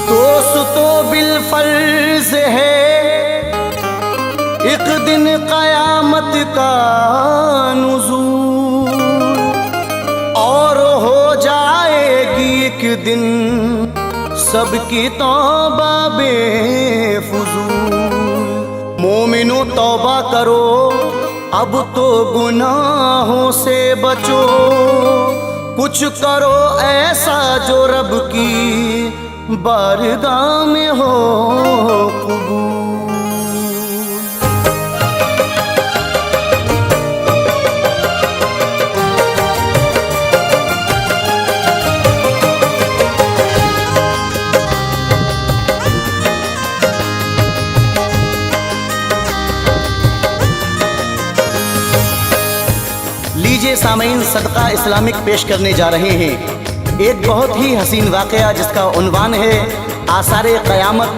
दोस्तों बिलफर्ज है एक दिन क़यामत का नुज़ूल, और हो जाएगी एक दिन सबकी तौबा बेफुजूल। मोमिनो तौबा करो अब तो गुनाहों से बचो, कुछ करो ऐसा जो रब की बारगाह में हो कबूल। लीजिए सामीन, सदका इस्लामिक पेश करने जा रहे हैं एक बहुत ही हसीन वाक़या जिसका उन्वान है आसारे क़यामत।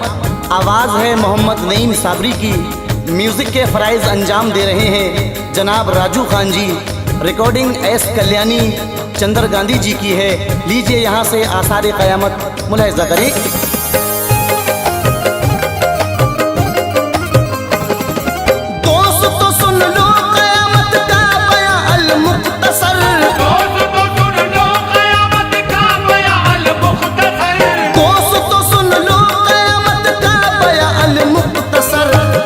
आवाज़ है मोहम्मद नईम साबरी की। म्यूज़िक के फ़राइज़ अंजाम दे रहे हैं जनाब राजू खान जी। रिकॉर्डिंग एस कल्याणी चंद्र गांधी जी की है। लीजिए यहाँ से आसारे क़यामत मुलाहिज़ा करें।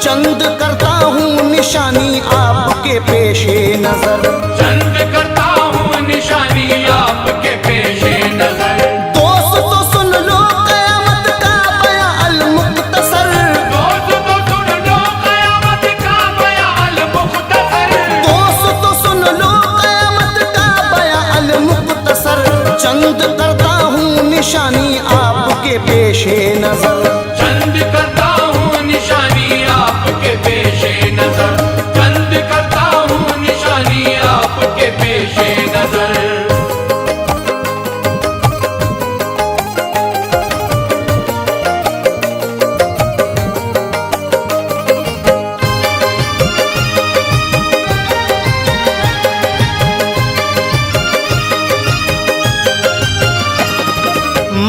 चंद करता हूँ निशानी आपके पेशे नजर, चंद करता हूँ निशानी आपके पेशे नजर। दोस्तों सुन लो क़यामत का बयां अल मुख्तसर, दोस्तों सुन लो क़यामत का बयां अल मुख्तसर, दोस्तों सुन लो क़यामत का बयां अल मुख्तसर। चंद करता हूँ निशानी आपके पेशे नजर, चंद करता हूँ निशानी आपके पेशे नजर, चंद करता हूँ निशानी आपके पेशे नजर।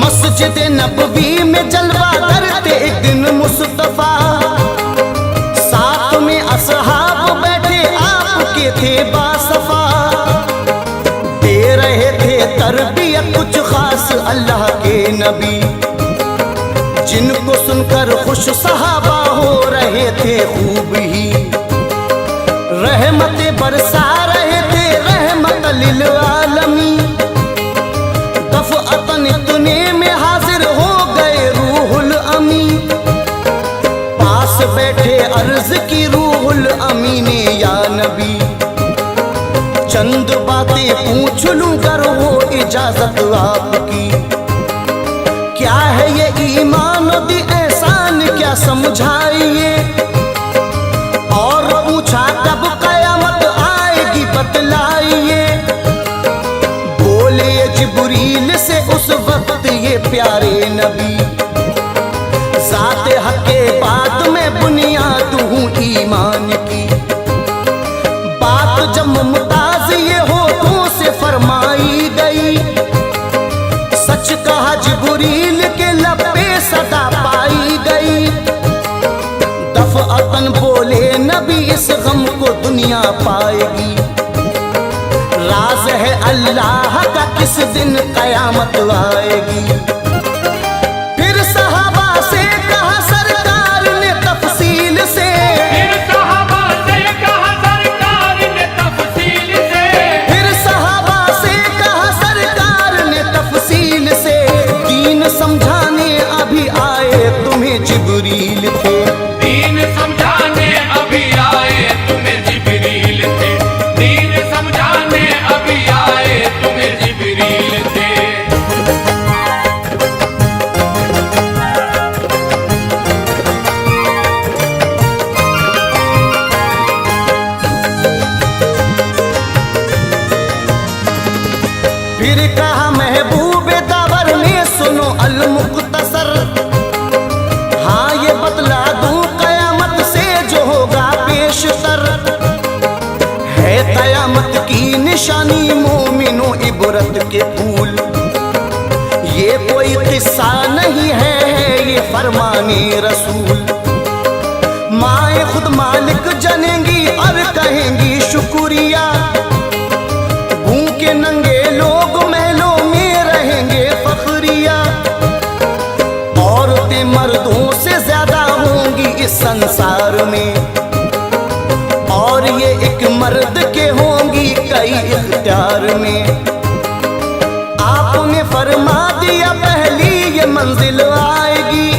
मस्जिद नबवी में जलवा करते एक दिन मुस्तफा, साथ में असहाब बैठे आपके थे बासफा। दे रहे थे तरबियत कुछ खास अल्लाह के नबी, जिनको सुनकर खुश सहाबा हो रहे थे खूब ही। रहमतें बरसा रहे थे रहमत लिल आलमी, दफ़अतन इतने में हाजिर हो गए रूहुल अमी। पास बैठे अर्ज की रूहुल अमी ने या नबी, चंद बातें पूछ लूं गर हो इजाजत आपकी। क्या है ये ईमान दी एहसान क्या समझाइए, और पूछा कब क़यामत आएगी बतलाइए। बोले जिब्रील से उस वक्त ये प्यारे नबी, ज़ाते हक़ के बाद में बुनियाद हूँ ईमान की। बात जब मुमताज़ ये होठों से फरमाई गई, सच कहा जिब्रील के लब पे सदा पाई गई। दफ़अतन बोले नबी इस गम को दुनिया पाएगी, राज है अल्लाह का किस दिन क़यामत आएगी। फिर सहाबा से कहा सरकार ने तफसील से, फिर सहाबा से कहा सरकार ने तफसील से, फिर सहाबा से कहा सरकार ने तफसील से। दीन समझाने अभी आए तुम्हें जिब्रील थे, दीन समझाने अभी आए तुम्हें जिब्रील थे, दीन समझाने अभी आए तुम्हें जिब्रील थे। फिर कहा महबूब दावर में सुनो अल मुख्तसर, हाँ ये बतला दूं क़यामत से जो होगा पेशतर। के फूल। ये कोई किस्सा नहीं है, ये फरमाने रसूल। माए खुद मालिक जनेंगी और कहेंगी शुक्रिया। भूखे नंगे लोग महलों में रहेंगे फखरिया। औरतें मर्दों से ज्यादा होंगी इस संसार में, और ये एक मर्द के होंगी कई इख्तियार में। आपने फरमा दिया पहली ये मंजिल आएगी,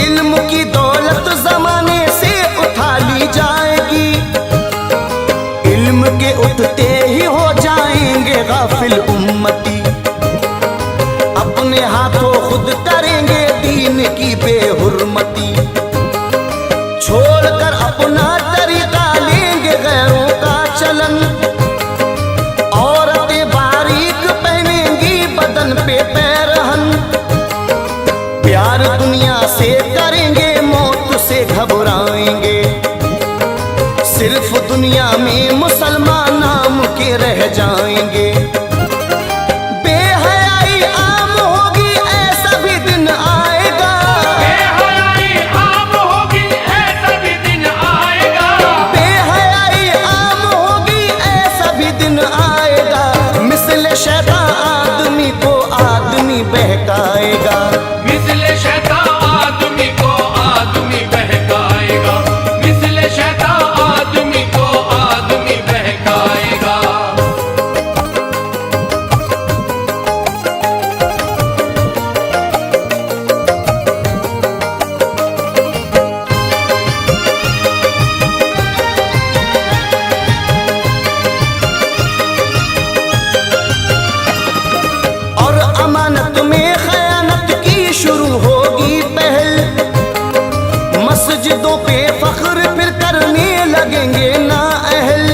इल्म की दौलत जमाने से उठा ली जाएगी। इल्म के उठते ही हो जाएंगे गाफिल उम्मती, अपने हाथों खुद करेंगे दीन की बेहुरमती। छोड़कर अपना तरीका लेंगे गैरों का चलन, औरतें बारीक पहनेंगी बदन पे पैरहन। प्यार दुनिया से करेंगे, मौत से घबराएंगे। सिर्फ दुनिया में मुसलमान नाम के रह जाएंगे। बेहयाई आम होगी ऐसा भी दिन आएगा, बेहयाई आम होगी ऐसा भी दिन आएगा। बेहयाई आम होगी ऐसा भी दिन आएगा। मिस्ल शैतान आदमी को आदमी बहकाएगा। मिस्ले शैतान आदमी को आदमी बहकाएगा। मिस्ले शैतान आदमी को आदमी बहकाएगा। और अमानत में खयानत की शुरू होगी पहल। मस्जिदों पे फख्र फिर करने लगेंगे ना अहल।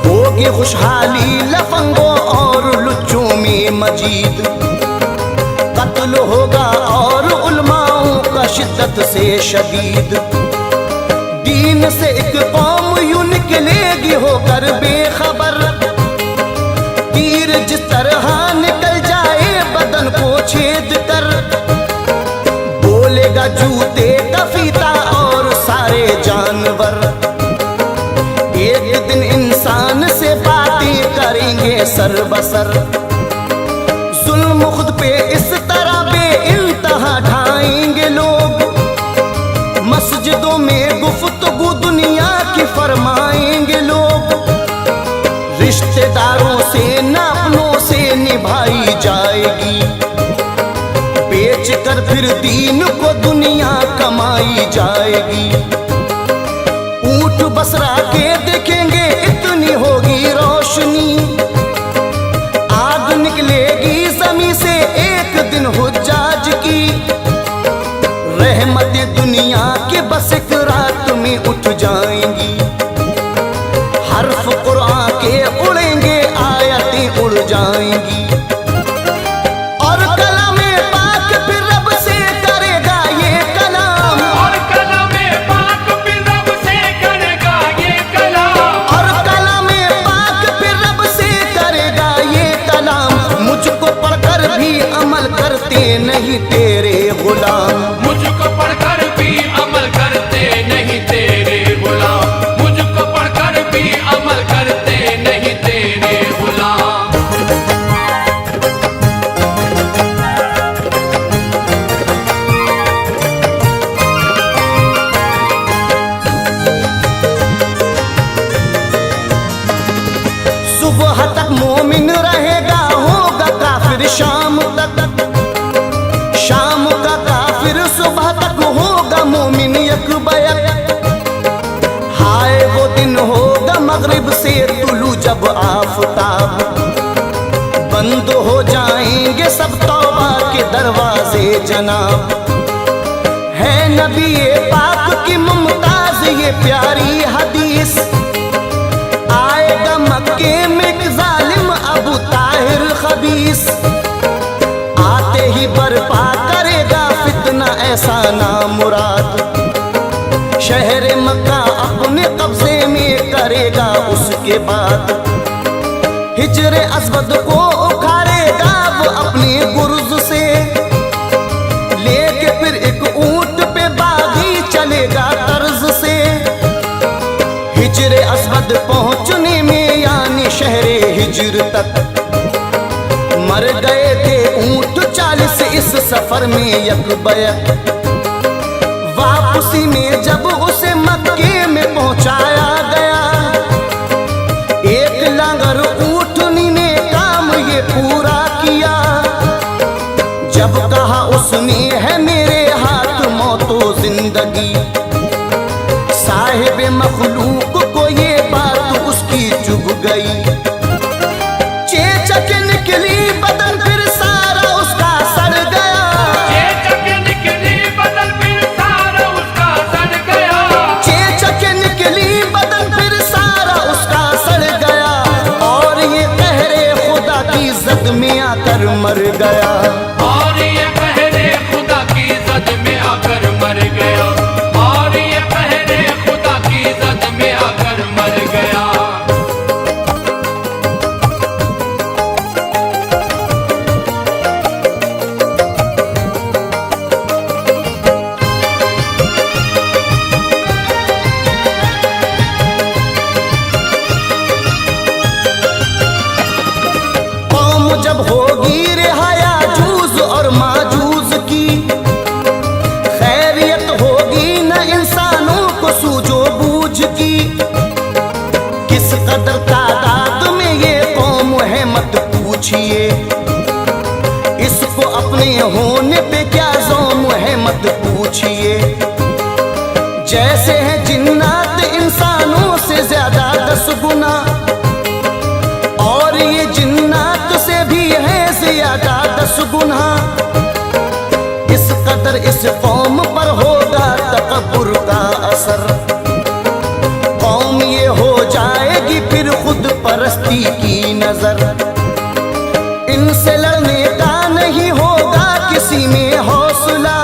होगी खुशहाली लफंगों और लुच्चों में मजीद। कत्ल होगा और उलमाओं का शिद्दत से शदीद। दीन से एक कौम यूं निकलेगी होकर बेखबर। तीर जिस तरह निकल जाए बदन को छेद कर, बोलेगा जूते का फीता और सारे जानवर। एक दिन इंसान से बातें करेंगे सर बसर। जुल्म खुद पे इस तरह बेइंतहा ढाएंगे लोग। मस्जिदों में गुफ्तगू दुनिया की फरमाएंगे लोग। रिश्तेदारों से न अपनों से निभाई जाएगी। बेच कर फिर दीन को दुनिया कमाई जाएगी। ऊंट बसरा के देखेंगे इतनी होगी रोशनी। आग निकलेगी जमीन से एक दिन हुज्जाज की। रहमत दुनिया के बस एक रात में उठ जाएंगी। हर्फ कुरान के उड़ेंगे, आयतें उड़ जाएंगी। और कलामे पाक फिर रब से करेगा ये कलाम। और कलामे पाक फिर रब से करेगा ये कलाम। और कलामे पाक फिर रब से करेगा ये कलाम। मुझको पढ़कर भी अमल करते नहीं तेरे गुलाम। मुझको पढ़कर भी अमल करते नहीं तेरे गुलाम। मुझको पढ़कर भी अमल करते नहीं तेरे गुलाम। सुबह तक मोमिन रहेगा, होगा काफिर शाम तक। शाम का काफिर सुबह तक होगा मोमिन यकबयक। हाय वो दिन होगा मगरिब से तुलू जब आफताब। बंद हो जाएंगे सब तौबा के दरवाजे जनाब। है नबी पाक की मुमताज ये प्यारी हदीस। आएगा मक्के में एक जालिम अबू ताहिर खबीस। आते ही बर्पा करेगा फितना ऐसा नामुराद। शहर मक्का अपने कब्जे में करेगा उसके बाद। हिजरे असवद को उखाड़ेगा वो अपने गुर्ज से, लेके फिर एक ऊंट पे बागी चलेगा तर्ज से। हिजरे असवद पहुंचने में यानी शहरे हिजर तक मर गए थे ऊंट 40 इस सफर में यकबयक। वापसी में जब उसे मक्के में पहुंचाया गया, एक लांगर ऊंटनी ने काम ये पूरा किया। जब कहा उसने है मेरे हाथ मौतो जिंदगी, साहिब मखलूक को ये बात उसकी चुभ गई। चेचक निकली बदन फिर सारा उसका सड़ गया, चेचक निकली बदन फिर सारा उसका सड़ गया, चेचक निकली बदन फिर सारा उसका सड़ गया। और ये कहरे खुदा की जद में आकर मर गया, और ये कहरे खुदा की जद में आकर मर गया, और ये कहरे खुदा की जद में आकर मर गया। कौम जब होगी रिहाया जूज और माजूज की, खैरियत होगी न इंसानों को सूझो बूझ की। किस कदर तादाद में ये कौम है मत पूछिए, इसको अपने होने पे क्या ज़ौम है मत पूछिए। जैसे है जिन्नात इंसानों से ज्यादा 10 गुना, और ये जिन्नात से भी है ज्यादा 10 गुना। इस कदर इस कौम पर होगा तकब्बुर का असर, कौम ये हो जाएगी फिर खुद परस्ती की नजर। इनसे लड़ने का नहीं होगा किसी में हौसला,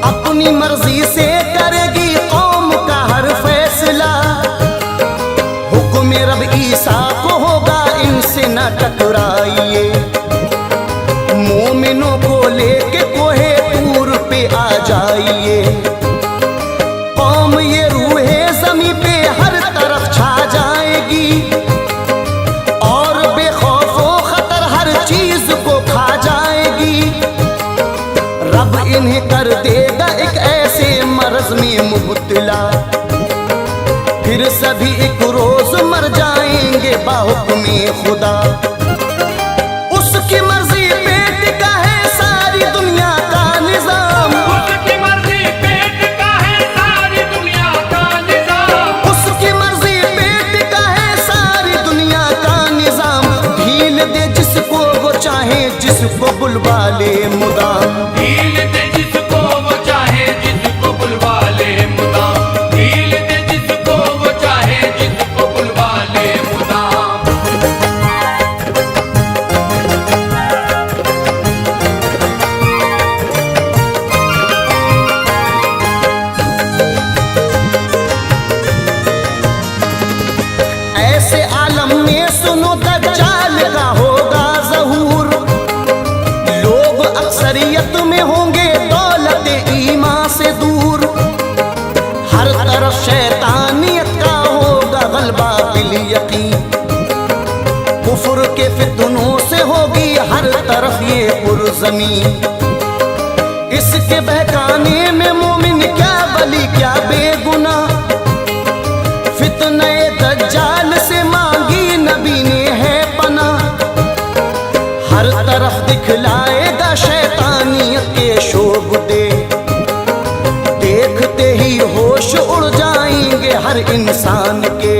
अपनी मर्जी से करेगी कौम का हर फैसला। हुक्म रब ईसा को होगा इनसे न टकराइए, मोमिनों को लेके कोहे तूर पे आ जाइए। कौम ये रूहे ज़मीं पे हर तरफ छा जाएगी, और बेखौफो खतर हर चीज को खा जाएगी। रब इन्हें कर देगा एक ऐसे मर्ज में मुब्तला, फिर सभी एक रोज मर जाएंगे बाहुक्मे खुदा। उसकी मर्जी पे टिका है सारी दुनिया का निजाम, उसकी मर्जी पे टिका है सारी दुनिया का निजाम, उसकी मर्जी पे टिका है सारी दुनिया का निजाम। ढील दे जिसको वो चाहे जिसको बुलवा ले मुदाम, ढील दे जिसको वो चाहे जिसको बुलवा ले मुदाम, ढील दे जिसको वो चाहे जिसको बुलवा ले मुदाम। ऐसे आलम में सुनो दज्जाल का होगा ज़हूर। लोग अक्सरियत में होंगे दौलत ईमान से दूर, हर तरफ शैतानियत का होगा गलबा बिल यकीन। कुफ्र के फितनों से होगी हर तरफ ये पुरज़मीन। इसके बहकाने में मोमिन क्या वली क्या बेगुना, फितने दज्जाल से मांगी नबी ने है पना। हर तरफ दिखलाएगा शैतानियत के शोबदे, देखते ही होश उड़ जाएंगे हर इंसान के।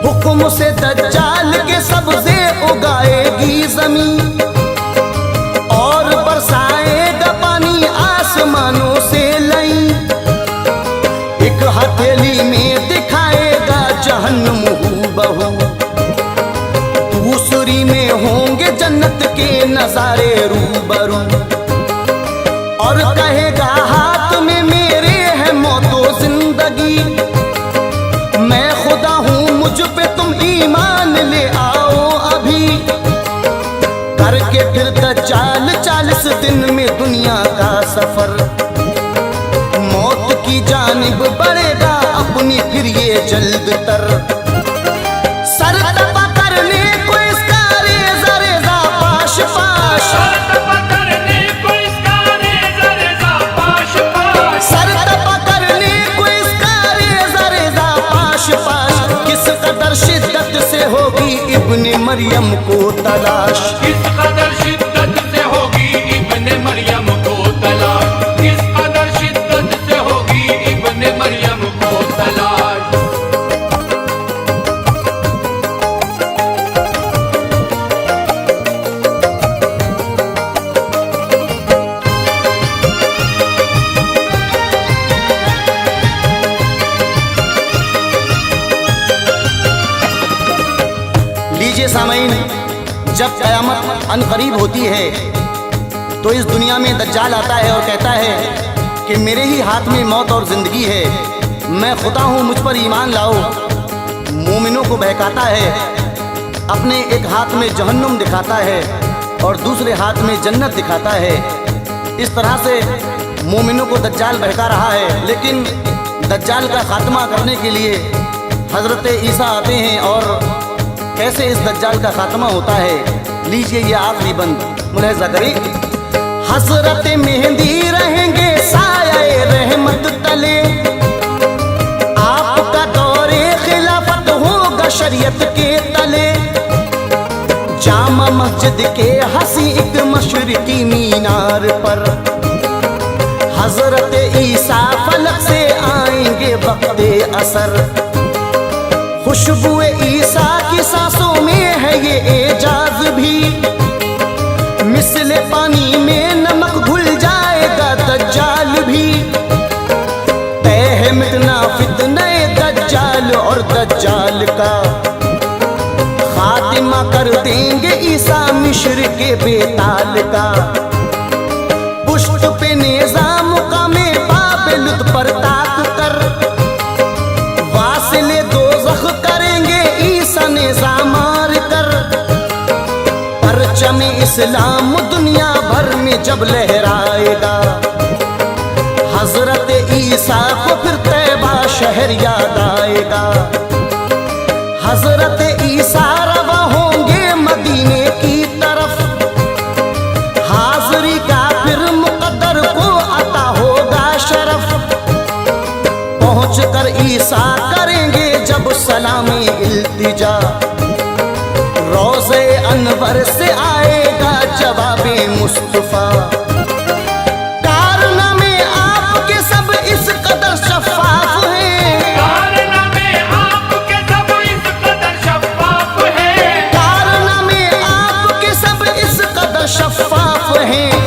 हुक्म से दज्जाल के सब्जे उगाएगी जमीन, और बरसाएगा पानी आसमानों से लई। एक हथेली में दिखाएगा जहन्नम हूबहू, दूसरी में होंगे जन्नत के नजारे रूबरू। और कहेगा हाथ में मेरे है मौतो जिंदगी, मैं खुदा हूँ मुझ पे तुम ईमान फिर दज्जाल 40 दिन में दुनिया का सफर। मौत की जानिब बढ़ेगा अपनी फिर ये जल्द तर। सर तपा करने को इसका रेजा रेजा पाश पाश, सर तपा करने को इसका रेजा रेजा पाश पाश, सर तपा करने को इसका रेजा रेजा पाश पाश। किस कदर शिद्दत से होगी इब्ने मरियम को तलाश, किस कदर शिद्दत से होगी इब्ने मरियम को तलाश, किस कदर शिद्दत से होगी इब्ने मरियम को तलाश। लीजिए सामीन, जब क़यामत अनकरीब होती है तो इस दुनिया में दज्जाल आता है और कहता है कि मेरे ही हाथ में मौत और ज़िंदगी है, मैं खुदा हूँ, मुझ पर ईमान लाओ। मोमिनों को बहकाता है, अपने एक हाथ में जहन्नुम दिखाता है और दूसरे हाथ में जन्नत दिखाता है। इस तरह से मोमिनों को दज्जाल बहका रहा है। लेकिन दज्जाल का खात्मा करने के लिए हज़रत ईसा आते हैं और कैसे इस दज्जाल का खात्मा होता है, लीजिए ये आखिरी बंद मुलाहिज़ा करिए। हज़रत मेहंदी रहेंगे साये रहमत तले, आपका दौरे खिलाफत होगा शरीयत के तले। जामा मस्जिद के हसी एक मशरिकी मीनार पर, हज़रत ईसा फलक से आएंगे वक्ते असर। खुशबुए ईसा की सांसों में है ये एजाज भी, मिसले पानी में नमक घुल जाएगा दज्जाल भी। तय है मिटना फितने दज्जाल और दज्जाल का, खातिमा कर देंगे ईसा मिस्र के बेताल का। पुष्ट पे निजाम का में बाबेलुत पर ताक कर, वासिले दोज़ख करेंगे ईसा निज़ा मार कर। परचम इस्लाम दुनिया भर में जब लहराएगा, हज़रत ईसा को फिर तैबा शहर याद आएगा। हज़रत ईसा रवा होंगे मदीने की तरफ, हाज़री का फिर मुक़द्दर को अता होगा शरफ। पहुँच कर ईसा करेंगे जब सलामी इल्तिजा, रोज़े अनवर से आएगा जवाबे मुस्तफ़ा। कारनामे आपके सब इस कदर शफ़ाफ़ हैं, कारनामे आपके सब इस कदर शफ़ाफ़ हैं, कारनामे आपके सब इस कदर शफ़ाफ़ हैं।